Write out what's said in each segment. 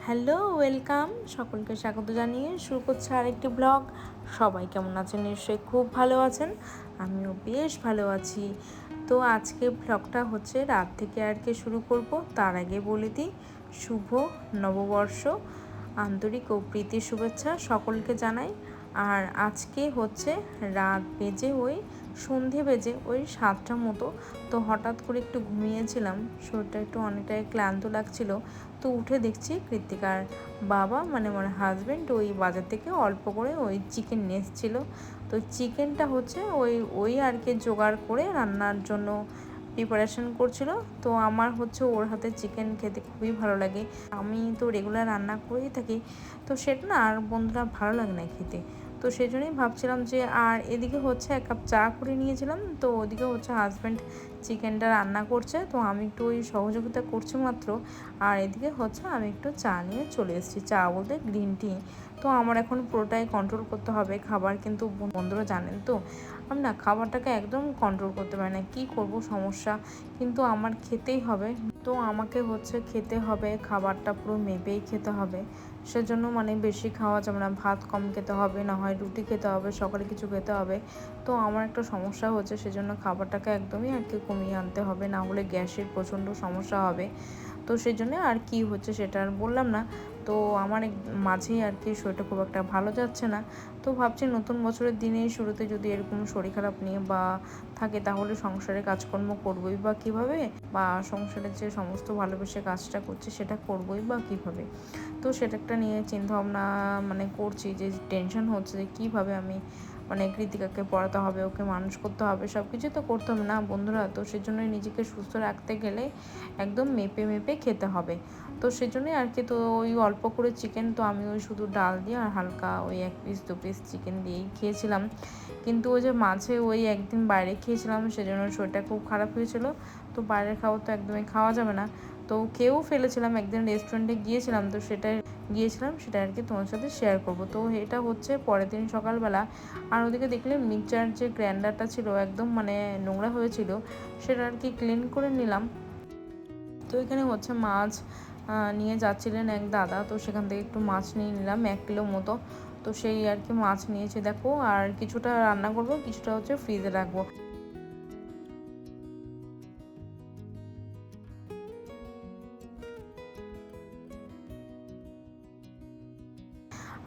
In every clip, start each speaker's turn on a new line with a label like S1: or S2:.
S1: Hello, welcome. সকলকে স্বাগত জানিয়ে শুরু করছে আরেকটি ব্লগ। সবাই কেমন আছেন? নিশ্চয়ই খুব ভালো আছেন। আমিও বেশ ভালো আছি। তো আজকে ব্লগটা হচ্ছে রাত থেকে শুরু করব। তার আগে বলে দিই, শুভ নববর্ষ, আন্তরিক ও প্রীতির শুভেচ্ছা সকলকে জানাই। আর আজকে হচ্ছে রাত বেজে সন্ধে বেজে 7টার মতো। তো হঠাৎ করে একটু ঘুমিয়েছিলাম, শরীরটা একটু অনেকটাই ক্লান্ত লাগছিল। তো উঠে দেখছি কৃত্তিকার বাবা মানে আমার হাজব্যান্ড বাজার থেকে অল্প করে চিকেন নিয়ে এসেছিলো। তো চিকেনটা হচ্ছে জোগাড় করে রান্নার জন্য প্রিপারেশন করছিল। তো আমার হচ্ছে ওর হাতে চিকেন খেতে খুবই ভালো লাগে। আমি তো রেগুলার রান্না করেই থাকি, তো সেটা না আর বন্ধুরা ভালো লাগে না খেতে। তো সেই জন্যই ভাবছিলাম যে, আর এদিকে হচ্ছে 1 কাপ চা করে নিয়েছিলাম। তো ওদিকে হচ্ছে হাজব্যান্ড চিকেনটা রান্না করছে, তো আমি একটু সহযোগিতা করছি মাত্র। আর এদিকে হচ্ছে আমি একটু চা নিয়ে চলে এসেছি, চা বলতে গ্রিন টি। তো আমার এখন পুরোটাই কন্ট্রোল করতে হবে খাবার, কিন্তু বন্ধুরা জানেন তো আমি না খাবারটাকে একদম কন্ট্রোল করতে পারি না। কী করব, সমস্যা, কিন্তু আমার খেতেই হবে। তো আমাকে হচ্ছে খেতে হবে, খাবারটা পুরো মেপেই খেতে হবে। সেজন্য বেশি খাওয়া যাবে না, ভাত কম খেতে হবে, না হয় রুটি খেতে হবে, সকালে কিছু খেতে হবে। তো আমার একটা সমস্যা হচ্ছে, সেজন্য খাবারটাকে একদমই কমিয়ে আনতে হবে, না হলে গ্যাসের প্রচণ্ড সমস্যা হবে। তো সেই জন্যে আর কি হচ্ছে সেটা আর বললাম না। তো আমার মাঝেই শরীরটা খুব একটা ভালো যাচ্ছে না। তো ভাবছি নতুন বছরের দিনেই শুরুতে যদি এরকম শরীর খারাপ নিয়ে বা থাকে, তাহলে সংসারে কাজকর্ম করবই বা কীভাবে, বা সংসারের যে সমস্ত ভালোবেসে কাজটা করছি সেটা করবই বা কীভাবে। তো সেটা একটা নিয়ে চিন্তাভাবনা করছি, যে টেনশন হচ্ছে যে কীভাবে আমি কৃতিকাকে পড়াতে হবে, ওকে মানুষ করতে হবে, সব কিছু তো করতে হবে না বন্ধুরা। তো সেজন্যই নিজেকে সুস্থ রাখতে গেলে একদম মেপে মেপে খেতে হবে। তো সেজন্যই তো অল্প করে চিকেন, তো আমি শুধু ডাল দিয়ে আর হালকা 1 পিস 2 পিস চিকেন দিয়েই খেয়েছিলাম। কিন্তু যে মাঝে একদিন বাইরে খেয়েছিলাম, সেজন্য শরীরটা খুব খারাপ হয়েছিল। তো বাইরের খাবার তো একদমই খাওয়া যাবে না। তো খেয়েও ফেলেছিলাম, একদিন রেস্টুরেন্টে গিয়েছিলাম, তো সেটা তোমার সাথে শেয়ার করব। তো এটা হচ্ছে পরের দিন সকালবেলা। আর ওদিকে দেখলে মিক্সচার যে গ্রাইন্ডারটা ছিল একদম নোংরা হয়েছিল, সেটা ক্লিন করে নিলাম। তো এখানে হচ্ছে মাছ নিয়ে যাচ্ছিলেন এক দাদা, তো সেখান থেকে একটু মাছ নিয়ে নিলাম 1 কিলো মতো। তো সেই মাছ নিয়েছি দেখো, আর কিছুটা রান্না করব, কিছুটা হচ্ছে ফ্রিজে রাখবো।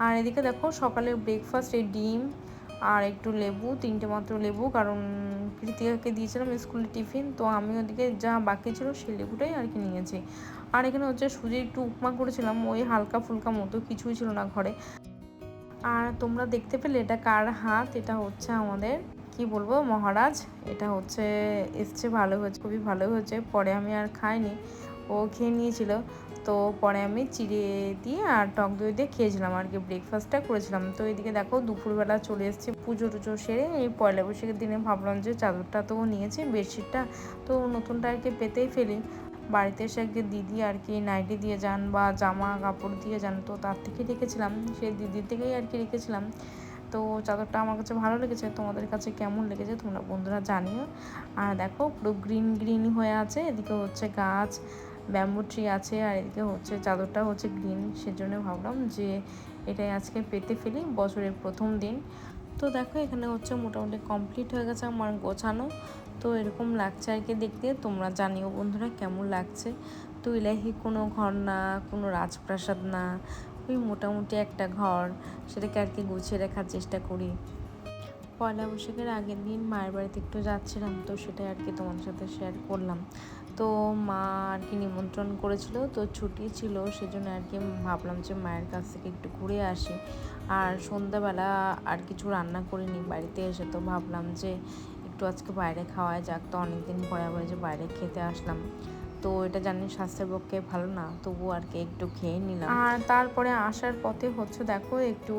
S1: আর এদিকে দেখো সকালের ব্রেকফাস্ট, ডিম আর একটু লেবু, 3টে মাত্র লেবু, কারণ কৃতিকাকে দিয়েছিলাম স্কুলে টিফিন। তো আমি ওদিকে যা বাকি ছিল সেই লেবুটাই নিয়েছি। আর এখানে হচ্ছে সুজির একটু উপমা করেছিলাম, হালকা ফুলকা মতো, কিছুই ছিল না ঘরে। আর তোমরা দেখতে পেলে এটা কার হাত? এটা হচ্ছে আমাদের কি বলবো মহারাজ। এটা হচ্ছে এসছে, ভালো হয়েছে, খুবই ভালো হয়েছে। পরে আমি আর খাইনি, ও খেয়ে নিয়েছিল। তো পরে আমি চিড়ে দিয়ে আর টক দই দিয়ে খেয়েছিলাম, ব্রেকফাস্টটা করেছিলাম। তো এদিকে দেখো দুপুরবেলা চলে এসেছি, পুজো টুজো সেরে এই পয়লা বৈশাখের দিনে ভাবলাম যে চাদরটা তো নিয়েছি, বেডশিটটা তো নতুনটা পেতেই ফেলি। বাড়িতে এসে দিদি নাইটি দিয়ে যান বা জামা কাপড় দিয়ে যান, তো তার থেকে রেখেছিলাম, সেই দিদির থেকেই রেখেছিলাম। তো চাদরটা আমার কাছে ভালো লেগেছে, তোমাদের কাছে কেমন লেগেছে তোমরা বন্ধুরা জানিও। আর দেখো পুরো গ্রিন গ্রিন হয়ে আছে, এদিকে হচ্ছে গাছ, ব্যাম্বু ট্রি আছে, আর এদিকে হচ্ছে চাদরটা হচ্ছে গ্রিন। সেজন্য ভাবলাম যে এটাই আজকে পেতে ফেলি, বছরের প্রথম দিন। তো দেখো এখানে হচ্ছে মোটামুটি কমপ্লিট হয়ে গেছে আমার গোছানো। তো এরকম লাগছে দেখতে, তোমরা জানিও বন্ধুরা কেমন লাগছে। তো ইলাহি কোনো ঘর না, কোনো রাজপ্রাসাদ না, মোটামুটি একটা ঘর, সেটাকে গুছিয়ে রাখার চেষ্টা করি। পয়লা বৈশাখের আগের দিন মায়ের বাড়িতে একটু যাচ্ছিলাম, তো সেটাই তোমাদের সাথে শেয়ার করলাম। তো মা নিমন্ত্রণ করেছিল, তো ছুটি ছিল, সেজন্য ভাবলাম যে মায়ের কাছ থেকে একটু ঘুরে আসি। আর সন্ধ্যাবেলা কিছু রান্না করিনি বাড়িতে এসে, তো ভাবলাম যে একটু আজকে বাইরে খাওয়াই যাক। তো অনেকদিন পরে আবার যে বাইরে খেতে আসলাম, তো এটা জানি স্বাস্থ্যের পক্ষে ভালো না, তবুও একটু খেয়ে নিলাম। আর তারপরে আসার পথে হচ্ছে দেখো একটু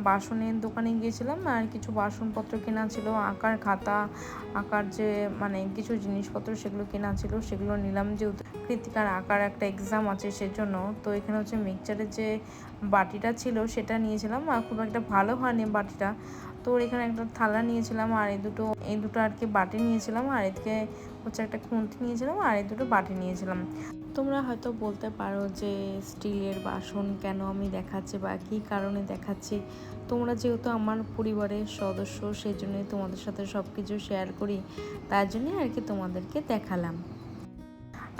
S1: বাসনের দোকানে গিয়েছিলাম, আর কিছু বাসনপত্র কেনা ছিল, আঁকার খাতা, আঁকার যে কিছু জিনিসপত্র সেগুলো কেনা ছিল, সেগুলো নিলাম, যেহেতু কৃতিকার আঁকার একটা এক্সাম আছে সেজন্য। তো এখানে হচ্ছে মিক্সচারের যে বাটিটা ছিল সেটা নিয়েছিলাম, আর খুব একটা ভালো হয়নি বাটিটা। তো তো এখানে একটা থালা নিয়েছিলাম, আর এই দুটো আর কি বাটি নিয়েছিলাম, আর এদিকে হচ্ছে একটা খুন্তি নিয়েছিলাম, আর এই দুটো বাটি নিয়েছিলাম। তোমরা হয়তো বলতে পারো যে স্টিলের বাসন কেন আমি দেখাচ্ছি বা কী কারণে দেখাচ্ছি। তোমরা যেহেতু আমার পরিবারের সদস্য, সেই জন্যই তোমাদের সাথে সব কিছু শেয়ার করি, তার জন্যই আর কি তোমাদেরকে দেখালাম।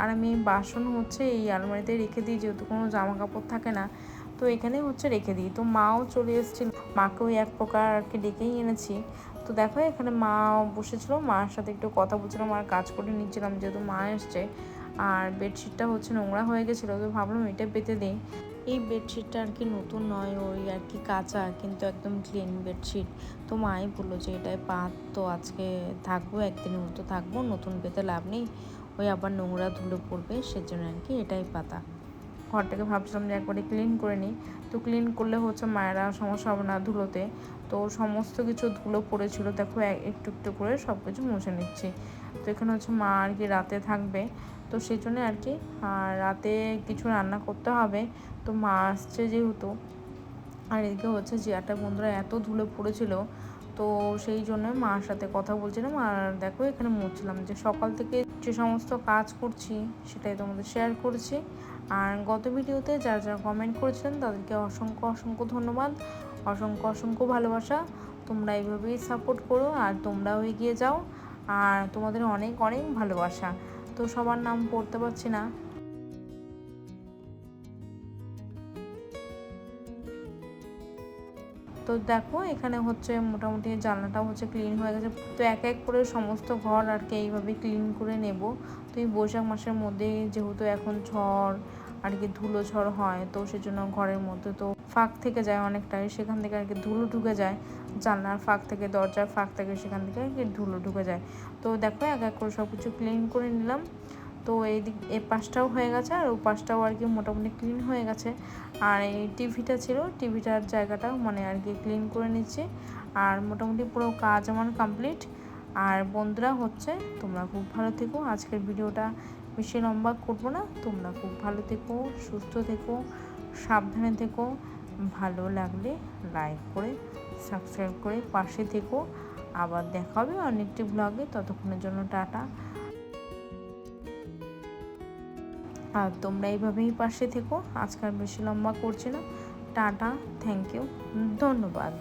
S1: আর আমি বাসন হচ্ছে এই আলমারিতে রেখে দিই, যেহেতু কোনো জামা কাপড় থাকে না, তো এখানে হচ্ছে রেখে দিই। তো মাও চলে এসেছিল, মাকেও এক প্রকার আর কি ডেকেই এনেছি। তো দেখো এখানে মা বসেছিল, মার সাথে একটু কথা বলছিলাম আর কাজ করে নিচ্ছিলাম, যেহেতু মা এসছে। আর বেডশিটটা হচ্ছে নোংরা হয়ে গেছিলো, তো ভাবলাম এটা পেতে দিই। এই বেডশিটটা আর কি নতুন নয়, ওই আর কি কাঁচা, কিন্তু একদম ক্লিন বেডশিট। তো মাই বললো যে এটাই পাত, তো আজকে থাকবো, একদিনের মতো থাকবো, নতুন পেতে লাভ নেই, ওই আবার নোংরা ধুলো পড়বে, সেজন্য আর কি এটাই পাতা। ঘরটাকে ভাবছিলাম যে একবারে ক্লিন করে নিই, তো ক্লিন করলে হচ্ছে মায়েরা সমস্যা হবে না ধুলোতে। তো সমস্ত কিছু ধুলো পড়েছিল, দেখো একটু একটু করে সব কিছু মুছে নিচ্ছি। তো এখানে হচ্ছে মা আর কি রাতে থাকবে, তো সেই জন্য আর কি আর রাতে কিছু রান্না করতে হবে। তো মা আসছে যেহেতু, আর এদিকে হচ্ছে চেয়ারটা বন্ধুরা এত ধুলো পড়েছিল, তো সেই জন্য মার সাথে কথা বলছিলাম। আর দেখো এখানে মুছছিলাম, যে সকাল থেকে যে সমস্ত কাজ করছি সেটাই তোমাদের শেয়ার করছি। আর গত ভিডিওতে যারা যারা কমেন্ট করেছিলেন তাদেরকে অসংখ্য অসংখ্য ধন্যবাদ, অসংখ্য অসংখ্য ভালোবাসা। তোমরা এইভাবেই সাপোর্ট করো, আর তোমরাও এগিয়ে যাও, আর তোমাদের অনেক অনেক ভালোবাসা। তো সবার নাম পড়তে পারছি না। তো দেখো এখানে হচ্ছে মোটামুটি জানলাটাও হচ্ছে ক্লিন হয়ে গেছে। তো এক এক করে সমস্ত ঘর আর কি এইভাবে ক্লিন করে নেব। তো এই বৈশাখ মাসের মধ্যে যেহেতু এখন ঝড় আর কি ধুলো ঝড় হয়, তো সেজন্য ঘরের মধ্যে তো ফাঁক থেকে যায় অনেকটাই, সেখান থেকে আর কি ধুলো ঢুকে যায়, জানলার ফাঁক থেকে, দরজার ফাঁক থেকে, সেখান থেকে আর কি ধুলো ঢুকে যায়। তো দেখো এক এক করে সব কিছু ক্লিন করে নিলাম। তো এই পাশটাও হয়ে গেছে, আর ওই পাশটাও আর কি মোটামুটি ক্লিন হয়ে গেছে। আর এই টিভিটা ছিল, টিভিটার জায়গাটাও মানে আর কি ক্লিন করে নিচ্ছি। আর মোটামুটি পুরো কাজ আমার কমপ্লিট। আর বন্ধুরা হচ্ছে তোমরা খুব ভালো থেকো, আজকের ভিডিওটা বেশি লম্বা করবো না। তোমরা খুব ভালো থেকো, সুস্থ থেকো, সাবধানে থেকো। ভালো লাগলে লাইক করে সাবস্ক্রাইব করে পাশে থেকো। আবার দেখা হবে অনেকটি ব্লগে, ততক্ষণের জন্য টাটা। আর তোমরা এইভাবেই পাশে থেকো, আজকাল বেশি লম্বা করছি না। টাটা, থ্যাংক ইউ, ধন্যবাদ।